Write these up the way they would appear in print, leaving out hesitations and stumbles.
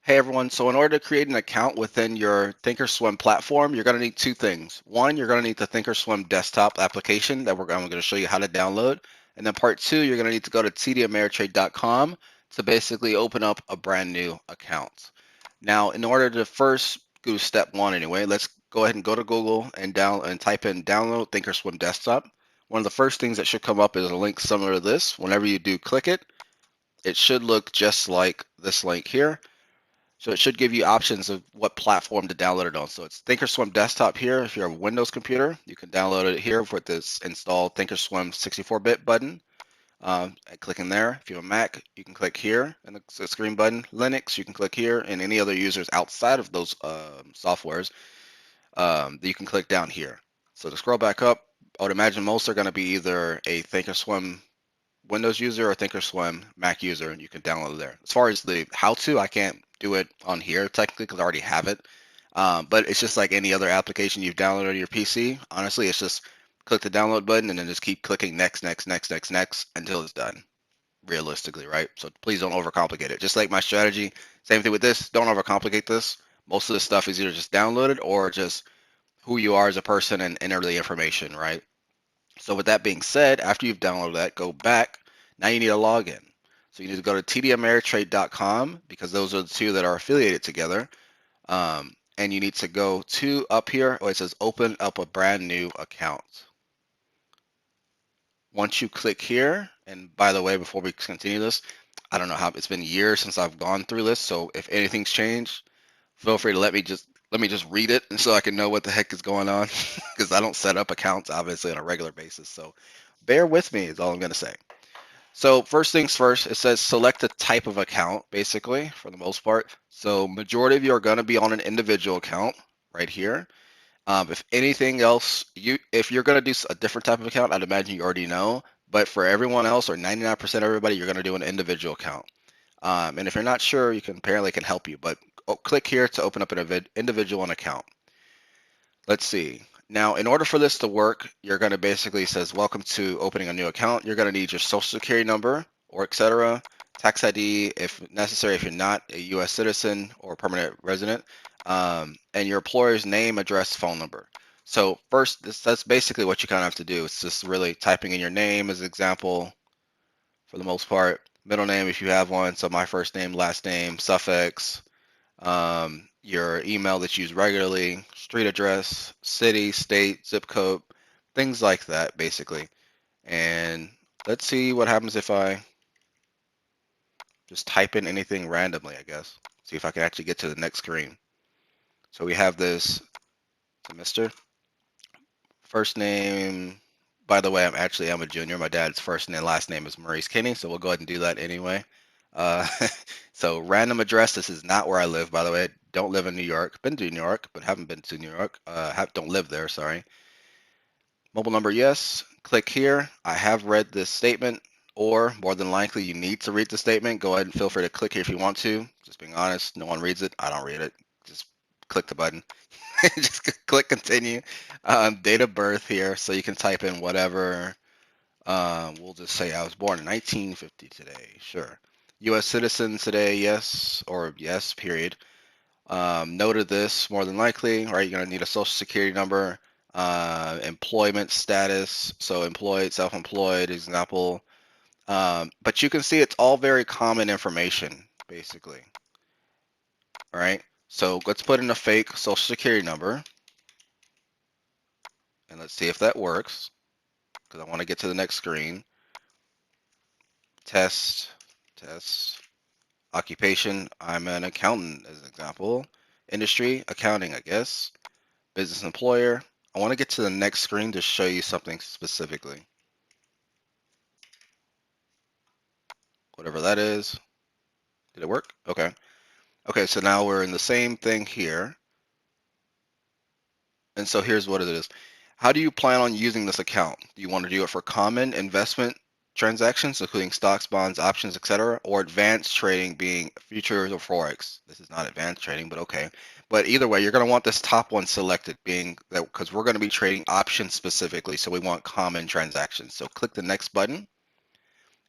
Hey everyone, so in order to create an account within your Thinkorswim platform, you're going to need two things. One, you're going to need the Thinkorswim desktop application that I'm going to show you how to download. And then part two, you're going to need to go to tdameritrade.com to basically open up a brand new account. Now, in order to first do step one anyway, let's go ahead and go to Google and type in download Thinkorswim desktop. One of the first things that should come up is a link similar to this. Whenever you do click it, it should look just like this link here. So it should give you options of what platform to download it on. So it's Thinkorswim Desktop here. If you're a Windows computer, you can download it here with this install Thinkorswim 64-bit button. Clicking there. If you have a Mac, you can click here and the screen button. Linux, you can click here, and any other users outside of those softwares, you can click down here. So to scroll back up, I would imagine most are going to be either a Thinkorswim Windows user or Thinkorswim Mac user, and you can download it there. As far as the how-to, I can't do it on here technically because I already have it. But it's just like any other application you've downloaded on your PC. Honestly, it's just click the download button and then just keep clicking next until it's done. Realistically, right? So please don't overcomplicate it. Just like my strategy, same thing with this. Don't overcomplicate this. Most of this stuff is either just downloaded or just who you are as a person and enter the information, right? So with that being said, after you've downloaded that, go back. Now you need a login. So you need to go to tdameritrade.com because those are the two that are affiliated together. And you need to go to up here where it says open up a brand new account. Once you click here, and by the way, before we continue this, I don't know how it's been years since I've gone through this. So if anything's changed, feel free to let me just read it and so I can know what the heck is going on because I don't set up accounts obviously on a regular basis. So bear with me is all I'm going to say. So first things first, it says select a type of account basically for the most part. So majority of you are going to be on an individual account right here. If anything else, if you're going to do a different type of account, I'd imagine you already know. But for everyone else, or 99% of everybody, you're going to do an individual account. And if you're not sure, you can apparently can help you. But click here to open up an individual account. Let's see. Now, in order for this to work, you're going to basically says, welcome to opening a new account. You're going to need your social security number or etc. Tax ID, if necessary, if you're not a U.S. citizen or permanent resident, and your employer's name, address, phone number. So first, that's basically what you kind of have to do. It's just really typing in your name as an example for the most part. Middle name if you have one. So my first name, last name, suffix, your email that you use regularly, street address, city, state, zip code, things like that, basically. And let's see what happens if I just type in anything randomly, I guess. See if I can actually get to the next screen. So we have this Mr. First name, by the way, I'm a junior. My dad's first and last name is Maurice Kinney, so we'll go ahead and do that anyway. So random address, this is not where I live, by the way. Don't live in New York. Been to New York, but haven't been to New York. Don't live there, sorry. Mobile number, yes. Click here. I have read this statement, or more than likely you need to read the statement. Go ahead and feel free to click here if you want to. Just being honest, no one reads it. I don't read it. Just click the button. Just click continue. Date of birth here, so you can type in whatever. We'll just say I was born in 1950 today. Sure. U.S. citizen today, yes, or yes, period. Noted this, more than likely, right? You're going to need a social security number, employment status, so employed, self-employed, example. But you can see it's all very common information, basically. All right, so let's put in a fake social security number, and let's see if that works, because I want to get to the next screen. Test. Occupation, I'm an accountant as an example. Industry, accounting, I guess. Business employer. I want to get to the next screen to show you something specifically. Whatever that is. Did it work? Okay. Okay, so now we're in the same thing here. And so here's what it is. How do you plan on using this account? Do you want to do it for common investment transactions, including stocks, bonds, options, etc., or advanced trading, being futures or forex? This is not advanced trading, but okay. But either way, you're going to want this top one selected, being that because we're going to be trading options specifically, so we want common transactions. So click the next button.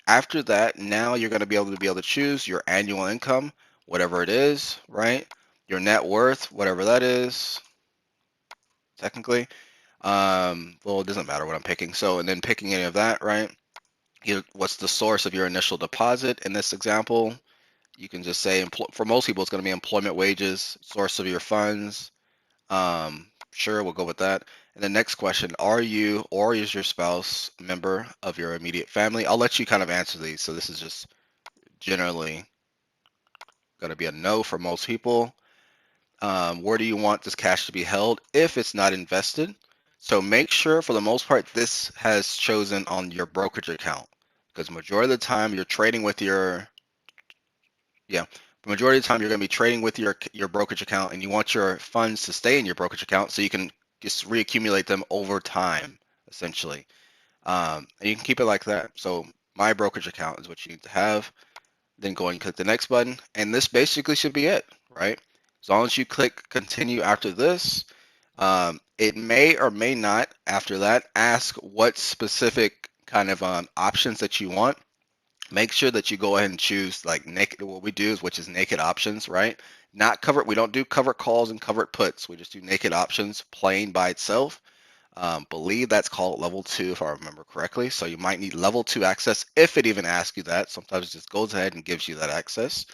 After that, now you're going to be able to choose your annual income. whatever it is, right? Your net worth, whatever that is, technically. Well, it doesn't matter what I'm picking. So, and then picking any of that, right? What's the source of your initial deposit in this example? You can just say, for most people, it's going to be employment wages, source of your funds. Sure, we'll go with that. And the next question, are you or is your spouse a member of your immediate family? I'll let you kind of answer these. So this is just generally going to be a no for most people. Where do you want this cash to be held if it's not invested? So make sure for the most part, this has chosen on your brokerage account because majority of the time you're trading with your, yeah, the majority of the time you're going to be trading with your brokerage account and you want your funds to stay in your brokerage account so you can just reaccumulate them over time, essentially. And you can keep it like that. So my brokerage account is what you need to have. Then go and click the next button. And this basically should be it, right? As long as you click continue after this, it may or may not, after that, ask what specific kind of options that you want. Make sure that you go ahead and choose like naked, what we do is, which is naked options, right? Not covered, we don't do covered calls and covered puts. We just do naked options plain by itself. Believe that's called level 2 if I remember correctly. So you might need level 2 access if it even asks you that. Sometimes it just goes ahead and gives you that access.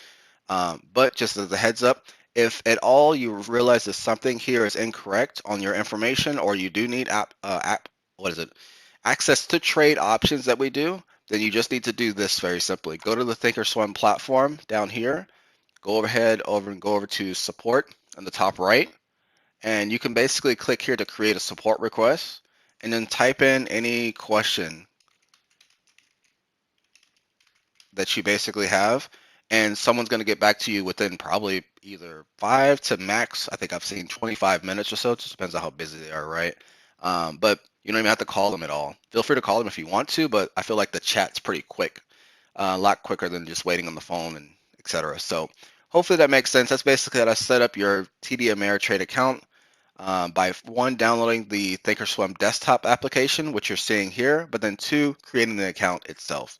But just as a heads up, if at all you realize that something here is incorrect on your information, or you do need access to trade options that we do, then you just need to do this very simply. Go to the Thinkorswim platform down here, go over to support on the top right, and you can basically click here to create a support request and then type in any question that you basically have, and someone's going to get back to you within probably either 5 to max, I think I've seen 25 minutes or so. It just depends on how busy they are, right? But you don't even have to call them at all. Feel free to call them if you want to, but I feel like the chat's pretty quick, a lot quicker than just waiting on the phone and etc. So hopefully that makes sense. That's basically how to set up your TD Ameritrade account by one, downloading the Thinkorswim desktop application, which you're seeing here, but then two, creating the account itself.